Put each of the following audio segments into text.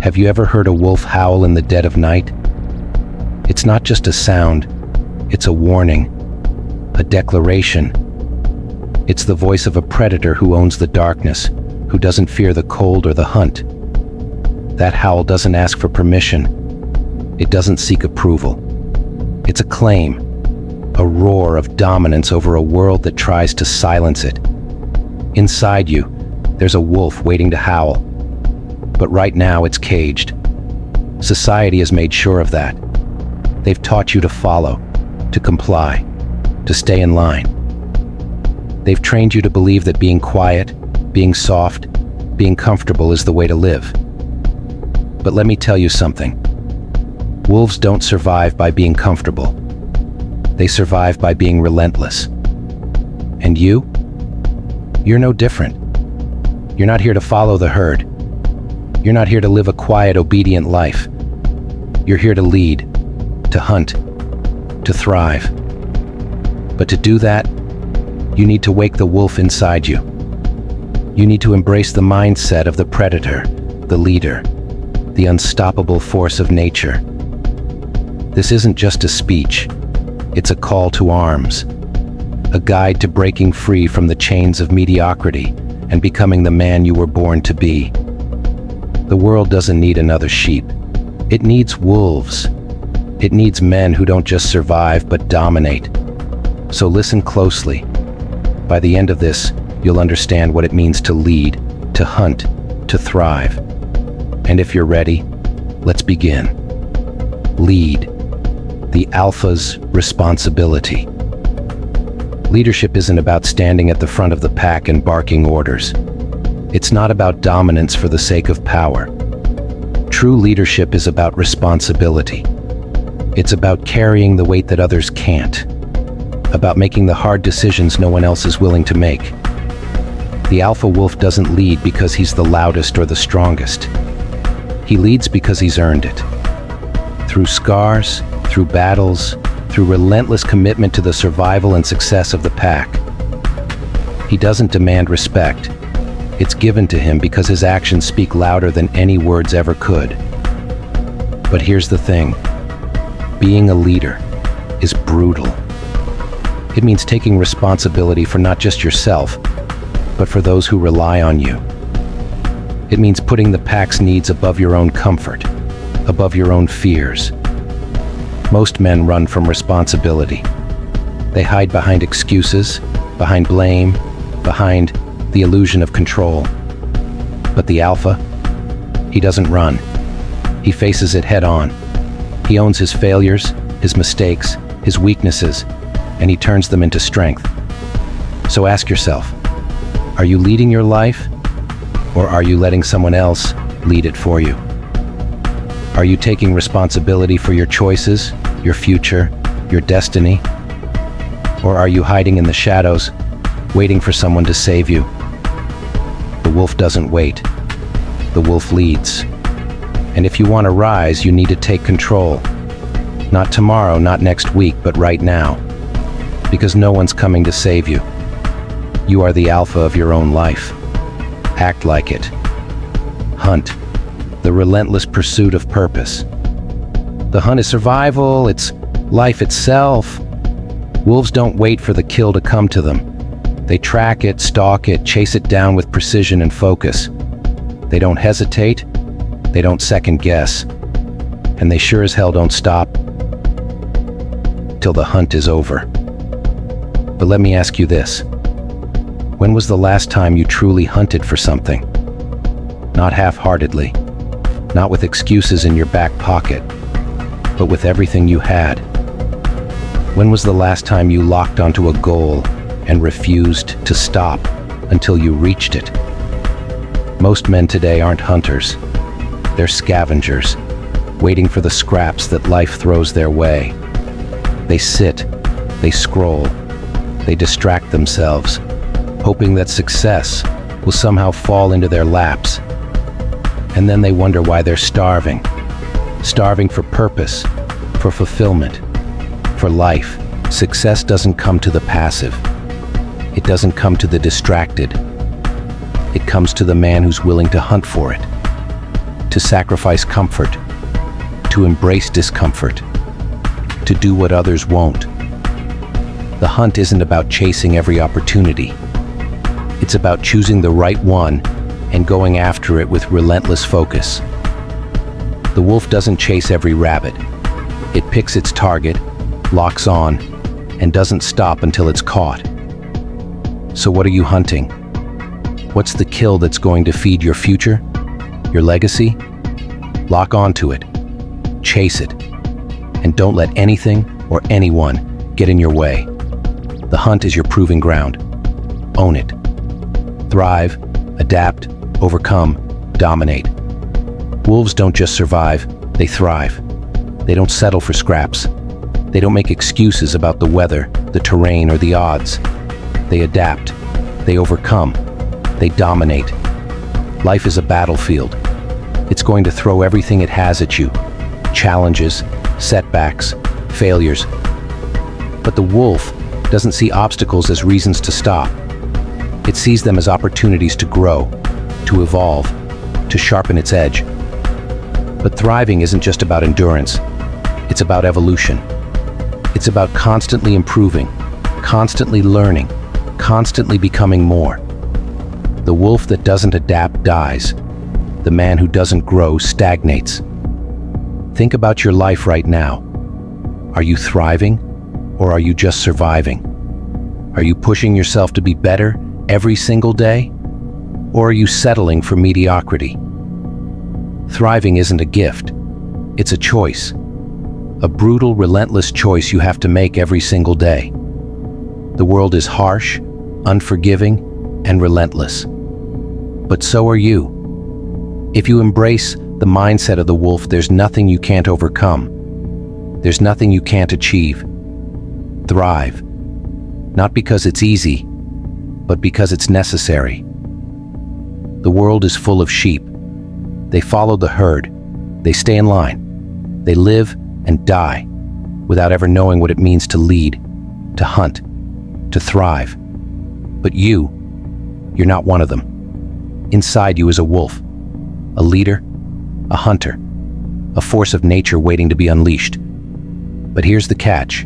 Have you ever heard a wolf howl in the dead of night? It's not just a sound, it's a warning, a declaration. It's the voice of a predator who owns the darkness, who doesn't fear the cold or the hunt. That howl doesn't ask for permission. It doesn't seek approval. It's a claim, a roar of dominance over a world that tries to silence it. Inside you, there's a wolf waiting to howl. But right now it's caged. Society has made sure of that. They've taught you to follow, to comply, to stay in line. They've trained you to believe that being quiet, being soft, being comfortable is the way to live. But let me tell you something. Wolves don't survive by being comfortable. They survive by being relentless. And you're no different. You're not here to follow the herd. You're not here to live a quiet, obedient life. You're here to lead, to hunt, to thrive. But to do that, you need to wake the wolf inside you. You need to embrace the mindset of the predator, the leader, the unstoppable force of nature. This isn't just a speech. It's a call to arms, a guide to breaking free from the chains of mediocrity and becoming the man you were born to be. The world doesn't need another sheep. It needs wolves. It needs men who don't just survive but dominate. So listen closely. By the end of this, you'll understand what it means to lead, to hunt, to thrive. And if you're ready, let's begin. Lead. The alpha's responsibility. Leadership isn't about standing at the front of the pack and barking orders. It's not about dominance for the sake of power. True leadership is about responsibility. It's about carrying the weight that others can't. About making the hard decisions no one else is willing to make. The alpha wolf doesn't lead because he's the loudest or the strongest. He leads because he's earned it. Through scars, through battles, through relentless commitment to the survival and success of the pack. He doesn't demand respect. It's given to him because his actions speak louder than any words ever could. But here's the thing. Being a leader is brutal. It means taking responsibility for not just yourself, but for those who rely on you. It means putting the pack's needs above your own comfort, above your own fears. Most men run from responsibility. They hide behind excuses, behind blame, behind the illusion of control. But the alpha, he doesn't run. He faces it head on. He owns his failures, his mistakes, his weaknesses, and he turns them into strength. So ask yourself, are you leading your life, or are you letting someone else lead it for you? Are you taking responsibility for your choices, your future, your destiny? Or are you hiding in the shadows, waiting for someone to save you? The wolf doesn't wait. The wolf leads. And if you want to rise, you need to take control. Not tomorrow, not next week, but right now. Because no one's coming to save you. You are the alpha of your own life. Act like it. Hunt. The relentless pursuit of purpose. The hunt is survival, it's life itself. Wolves don't wait for the kill to come to them. They track it, stalk it, chase it down with precision and focus. They don't hesitate, they don't second guess, and they sure as hell don't stop till the hunt is over. But let me ask you this. When was the last time you truly hunted for something? Not half-heartedly, not with excuses in your back pocket, but with everything you had. When was the last time you locked onto a goal and refused to stop until you reached it? Most men today aren't hunters. They're scavengers, waiting for the scraps that life throws their way. They sit, they scroll, they distract themselves, hoping that success will somehow fall into their laps. And then they wonder why they're starving. Starving for purpose, for fulfillment, for life. Success doesn't come to the passive. It doesn't come to the distracted. It comes to the man who's willing to hunt for it, to sacrifice comfort, to embrace discomfort, to do what others won't. The hunt isn't about chasing every opportunity. It's about choosing the right one and going after it with relentless focus. The wolf doesn't chase every rabbit. It picks its target, locks on, and doesn't stop until it's caught. So what are you hunting? What's the kill that's going to feed your future, your legacy? Lock onto it, chase it, and don't let anything or anyone get in your way. The hunt is your proving ground. Own it. Thrive, adapt, overcome, dominate. Wolves don't just survive, they thrive. They don't settle for scraps. They don't make excuses about the weather, the terrain, or the odds. They adapt, they overcome, they dominate. Life is a battlefield. It's going to throw everything it has at you. Challenges, setbacks, failures. But the wolf doesn't see obstacles as reasons to stop. It sees them as opportunities to grow, to evolve, to sharpen its edge. But thriving isn't just about endurance. It's about evolution. It's about constantly improving, constantly learning, constantly becoming more. The wolf that doesn't adapt dies. The man who doesn't grow stagnates. Think about your life right now. Are you thriving, or are you just surviving? Are you pushing yourself to be better every single day, or are you settling for mediocrity? Thriving isn't a gift. It's a choice. A brutal, relentless choice you have to make every single day. The world is harsh, unforgiving, and relentless. But so are you. If you embrace the mindset of the wolf, there's nothing you can't overcome. There's nothing you can't achieve. Thrive. Not because it's easy, but because it's necessary. The world is full of sheep. They follow the herd. They stay in line. They live and die without ever knowing what it means to lead, to hunt, to thrive. But you're not one of them. Inside you is a wolf, a leader, a hunter, a force of nature waiting to be unleashed. But here's the catch.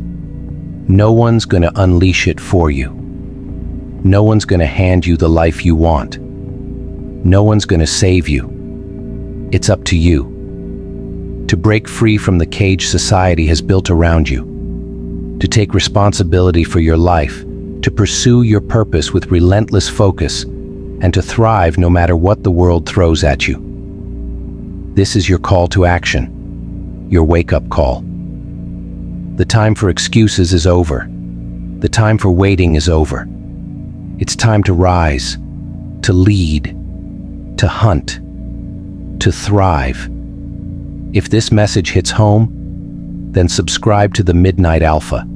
No one's going to unleash it for you. No one's going to hand you the life you want. No one's going to save you. It's up to you. To break free from the cage society has built around you. To take responsibility for your life, to pursue your purpose with relentless focus, and to thrive no matter what the world throws at you. This is your call to action, your wake-up call. The time for excuses is over. The time for waiting is over. It's time to rise, to lead, to hunt, to thrive. If this message hits home, then subscribe to the Midnight Alpha.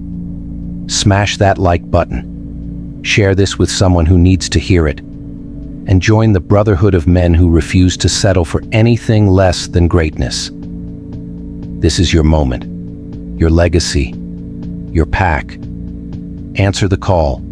Smash that like button. Share this with someone who needs to hear it. And join the brotherhood of men who refuse to settle for anything less than greatness. This is your moment, your legacy, your pack. Answer the call.